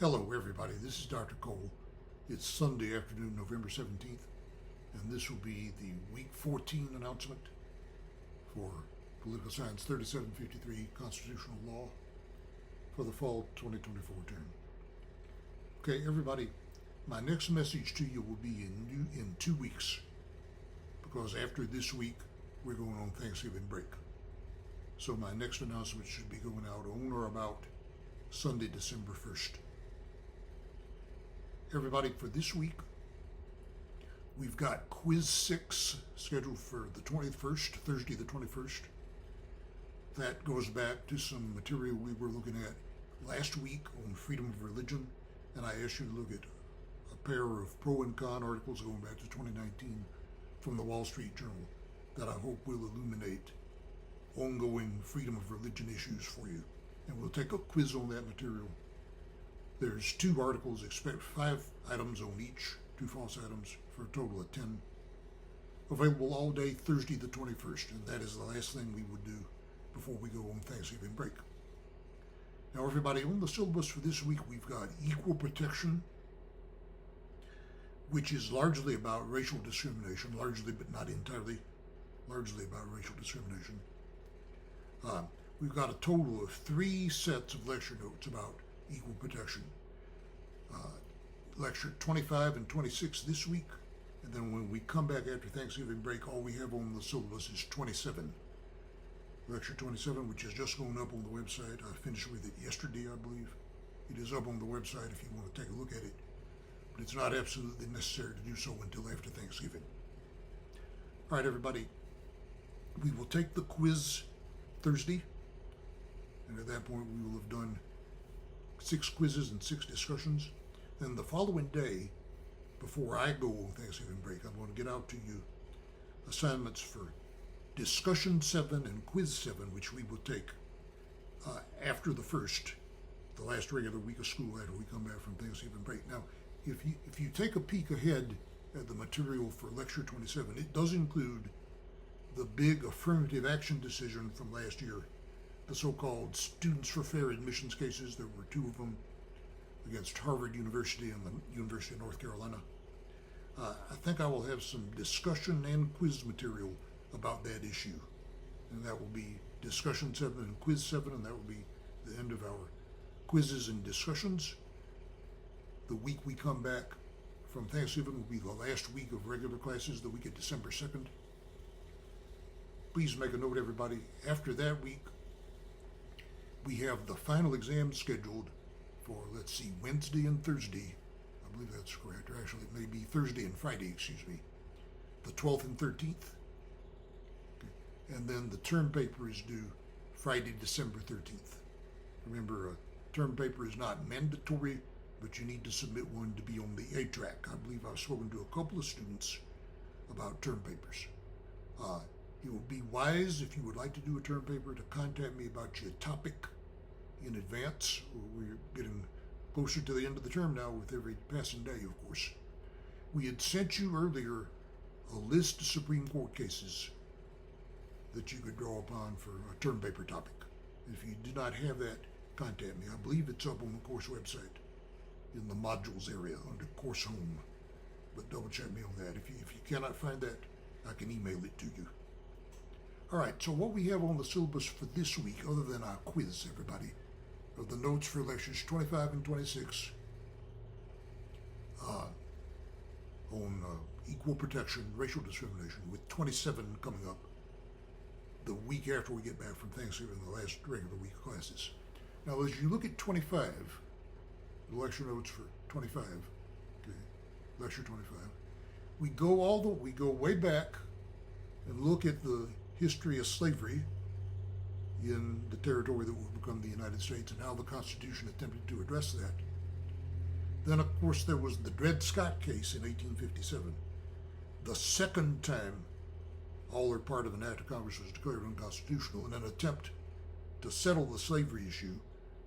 Hello, everybody. This is Dr. Cole. It's Sunday afternoon, November 17th, and this will be the Week 14 announcement for Political Science 3753 Constitutional Law for the fall 2024 term. Okay, everybody, my next message to you will be in 2 weeks, because after this week, we're going on Thanksgiving break. So my next announcement should be going out on or about Sunday, December 1st. Everybody, for this week, we've got Quiz 6 scheduled for the 21st, Thursday the 21st. That goes back to some material we were looking at last week on freedom of religion, and I asked you to look at a pair of pro and con articles going back to 2019 from the Wall Street Journal that I hope will illuminate ongoing freedom of religion issues for you. And we'll take a quiz on that material. There's 2 articles, expect 5 items on each, 2 false items, for a total of 10. Available all day Thursday the 21st, and that is the last thing we would do before we go on Thanksgiving break. Now everybody, on the syllabus for this week, we've got equal protection, which is largely about racial discrimination, largely but not entirely, largely about racial discrimination. We've got a total of 3 sets of lecture notes about equal protection. Lecture 25 and 26 this week, and then when we come back after Thanksgiving break, all we have on the syllabus is 27. Lecture 27, which has just gone up on the website. I finished with it yesterday, I believe. It is up on the website if you want to take a look at it, but it's not absolutely necessary to do so until after Thanksgiving. All right, everybody, we will take the quiz Thursday, and at that point we will have done 6 quizzes and 6 discussions. Then the following day, before I go on Thanksgiving break, I'm going to get out to you assignments for discussion 7 and quiz 7, which we will take after the last regular week of school after we come back from Thanksgiving break. Now, if you take a peek ahead at the material for lecture 27, it does include the big affirmative action decision from last year, the so-called Students for Fair Admissions cases. There were 2 of them against Harvard University and the University of North Carolina. I think I will have some discussion and quiz material about that issue, and that will be discussion 7 and quiz 7, and that will be the end of our quizzes and discussions. The week we come back from Thanksgiving will be the last week of regular classes, the week of December 2nd. Please make a note, everybody. After that week, we have the final exam scheduled for, let's see, Wednesday and Thursday. I believe that's correct, or actually it may be Thursday and Friday, excuse me. The 12th and 13th. Okay. And then the term paper is due Friday, December 13th. Remember, a term paper is not mandatory, but you need to submit one to be on the A track. I believe I've spoken to a couple of students about term papers. It would be wise, if you would like to do a term paper, to contact me about your topic in advance. We're getting closer to the end of the term now with every passing day, of course. We had sent you earlier a list of Supreme Court cases that you could draw upon for a term paper topic. If you did not have that, contact me. I believe it's up on the course website in the modules area under Course Home, but double check me on that. If you cannot find that, I can email it to you. All right, so what we have on the syllabus for this week, other than our quiz, everybody, of the notes for lectures 25 and 26 on equal protection, racial discrimination, with 27 coming up the week after we get back from Thanksgiving, the last regular week of classes. Now, as you look at 25, the lecture notes for 25, okay, lecture 25, we go way back and look at the history of slavery in the territory that will become the United States and how the Constitution attempted to address that. Then, of course, there was the Dred Scott case in 1857, the second time all or part of an act of Congress was declared unconstitutional in an attempt to settle the slavery issue,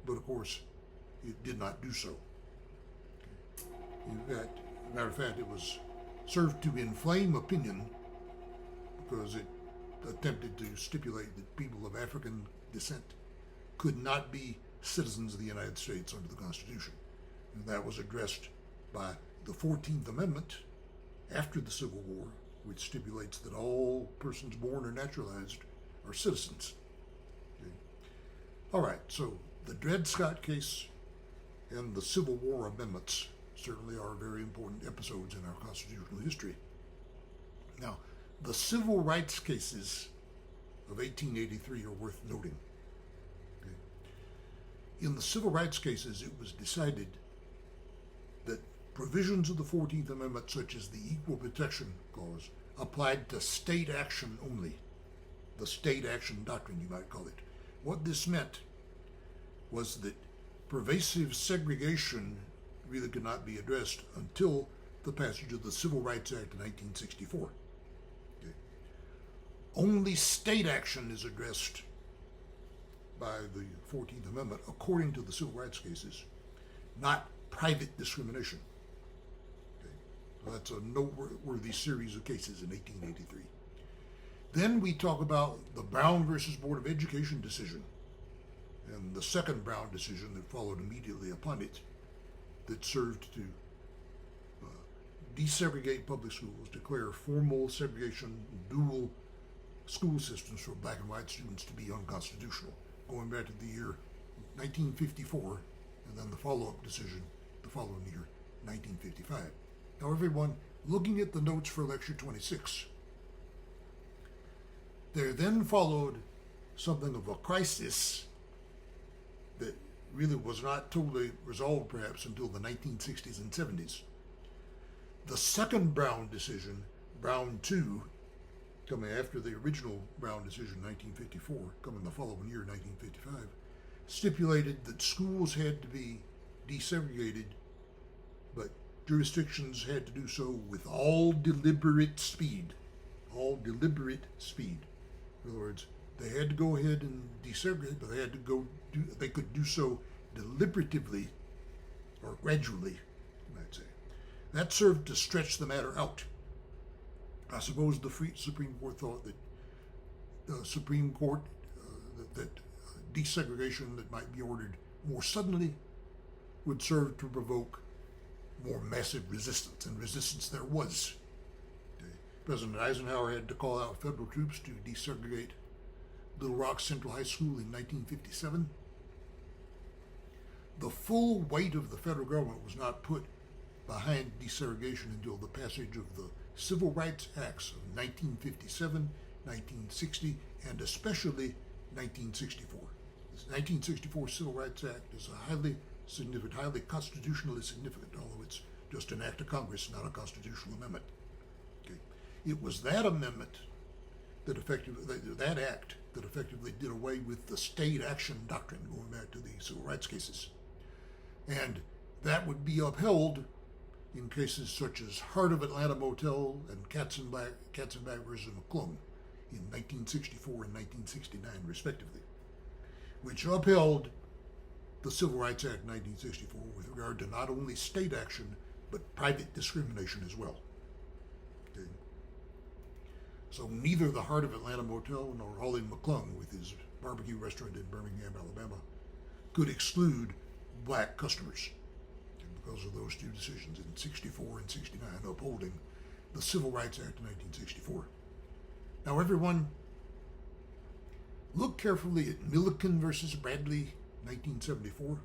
but of course, it did not do so. You've got, as a matter of fact, it was served to inflame opinion because it attempted to stipulate that people of African descent could not be citizens of the United States under the Constitution. And that was addressed by the 14th Amendment after the Civil War, which stipulates that all persons born or naturalized are citizens. Okay. All right, so the Dred Scott case and the Civil War amendments certainly are very important episodes in our constitutional history. Now, the civil rights cases of 1883 are worth noting. Okay. In the civil rights cases, it was decided that provisions of the 14th Amendment, such as the Equal Protection Clause, applied to state action only. The state action doctrine, you might call it. What this meant was that pervasive segregation really could not be addressed until the passage of the Civil Rights Act of 1964. Okay. Only state action is addressed by the 14th Amendment according to the civil rights cases, not private discrimination. Okay. So that's a noteworthy series of cases in 1883. Then we talk about the Brown versus Board of Education decision, and the second Brown decision that followed immediately upon it, that served to desegregate public schools, declare formal segregation, dual school systems for black and white students to be unconstitutional, going back to the year 1954, and then the follow-up decision the following year, 1955. Now everyone, looking at the notes for Lecture 26, there then followed something of a crisis that really was not totally resolved perhaps until the 1960s and 70s. The second Brown decision, Brown 2, coming after the original Brown decision, 1954, coming the following year, 1955, stipulated that schools had to be desegregated, but jurisdictions had to do so with all deliberate speed. All deliberate speed. In other words, they had to go ahead and desegregate, but they could do so deliberatively or gradually, you might say. That served to stretch the matter out. I suppose the Supreme Court thought that that desegregation that might be ordered more suddenly would serve to provoke more massive resistance, and resistance there was. Okay. President Eisenhower had to call out federal troops to desegregate Little Rock Central High School in 1957. The full weight of the federal government was not put behind desegregation until the passage of the Civil Rights Acts of 1957, 1960, and especially 1964. This 1964 Civil Rights Act is a highly significant, highly constitutionally significant, although it's just an act of Congress, not a constitutional amendment. Okay. It was that amendment that that act that effectively did away with the state action doctrine, going back to the civil rights cases. And that would be upheld in cases such as Heart of Atlanta Motel and Katzenbach versus McClung in 1964 and 1969, respectively, which upheld the Civil Rights Act of 1964 with regard to not only state action, but private discrimination as well. Okay. So neither the Heart of Atlanta Motel nor Holly McClung, with his barbecue restaurant in Birmingham, Alabama, could exclude black customers because of those two decisions in 64 and 69 upholding the Civil Rights Act of 1964. Now everyone, look carefully at Milliken versus Bradley, 1974.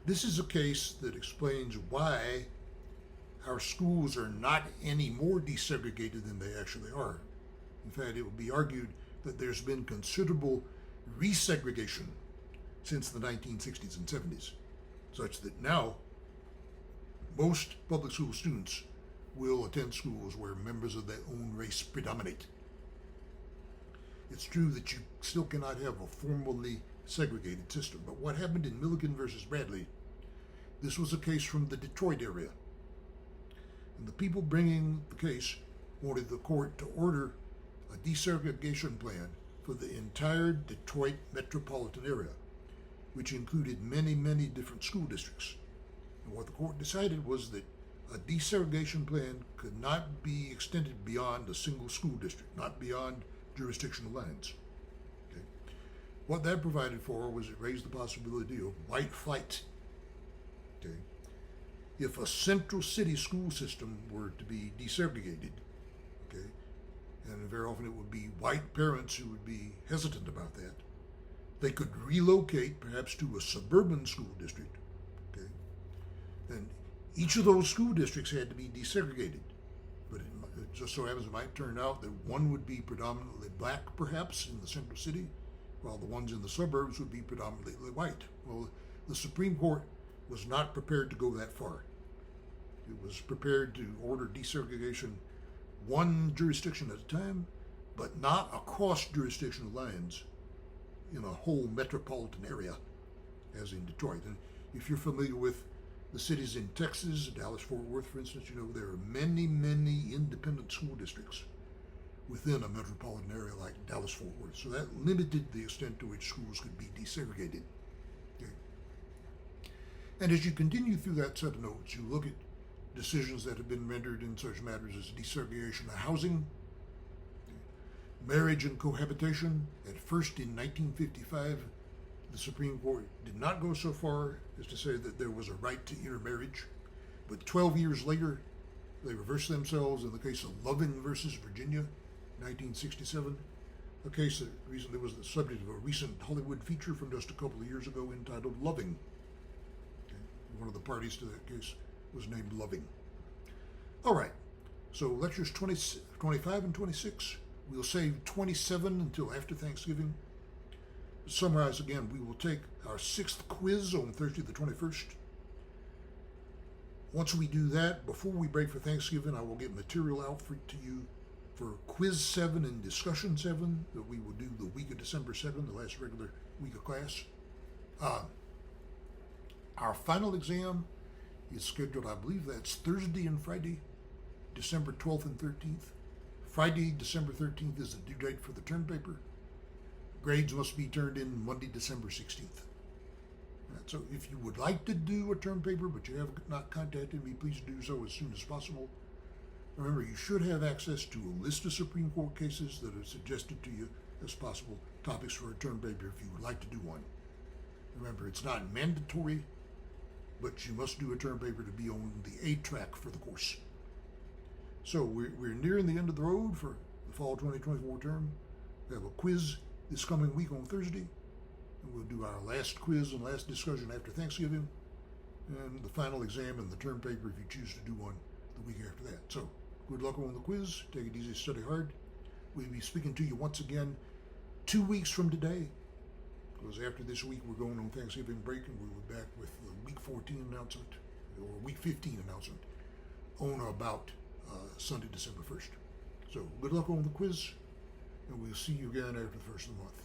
This is a case that explains why our schools are not any more desegregated than they actually are. In fact, it would be argued that there's been considerable resegregation since the 1960s and 70s, such that now most public school students will attend schools where members of their own race predominate. It's true that you still cannot have a formally segregated system, but what happened in Milliken versus Bradley, this was a case from the Detroit area. And the people bringing the case wanted the court to order a desegregation plan for the entire Detroit metropolitan area, which included many, many different school districts. And what the court decided was that a desegregation plan could not be extended beyond a single school district, not beyond jurisdictional lines. Okay. What that provided for was it raised the possibility of white flight. Okay. if a central city school system were to be desegregated, okay, and very often it would be white parents who would be hesitant about that, they could relocate perhaps to a suburban school district, okay, and each of those school districts had to be desegregated. But it just so happens it might turn out that one would be predominantly black, perhaps, in the central city, while the ones in the suburbs would be predominantly white. Well, the Supreme Court was not prepared to go that far. It was prepared to order desegregation one jurisdiction at a time, but not across jurisdictional lines in a whole metropolitan area, as in Detroit. And if you're familiar with the cities in Texas, Dallas-Fort Worth, for instance, you know there are many, many independent school districts within a metropolitan area like Dallas-Fort Worth. So that limited the extent to which schools could be desegregated. Okay. And as you continue through that set of notes, you look at decisions that have been rendered in such matters as desegregation of housing, marriage and cohabitation. At first, in 1955, the Supreme Court did not go so far as to say that there was a right to intermarriage, but 12 years later, they reversed themselves in the case of Loving versus Virginia, 1967, a case that recently was the subject of a recent Hollywood feature from just a couple of years ago entitled Loving. Okay. One of the parties to that case was named Loving. All right, so lectures 25 and 26. We'll save 27 until after Thanksgiving. To summarize again, we will take our 6th quiz on Thursday the 21st. Once we do that, before we break for Thanksgiving, I will get material out to you for Quiz 7 and Discussion 7 that we will do the week of December 2nd, the last regular week of class. Our final exam is scheduled, I believe that's Thursday and Friday, December 12th and 13th. Friday, December 13th is the due date for the term paper. Grades must be turned in Monday, December 16th. Right, so if you would like to do a term paper, but you have not contacted me, please do so as soon as possible. Remember, you should have access to a list of Supreme Court cases that are suggested to you as possible topics for a term paper if you would like to do one. Remember, it's not mandatory, but you must do a term paper to be on the A track for the course. So we're nearing the end of the road for the fall 2024 term. We have a quiz this coming week on Thursday, and we'll do our last quiz and last discussion after Thanksgiving, and the final exam and the term paper if you choose to do one the week after that. So good luck on the quiz. Take it easy, study hard. We'll be speaking to you once again 2 weeks from today, because after this week we're going on Thanksgiving break, and we'll be back with the week 14 announcement, or week 15 announcement, on or about Sunday, December 1st. So good luck on the quiz, and we'll see you again after the first of the month.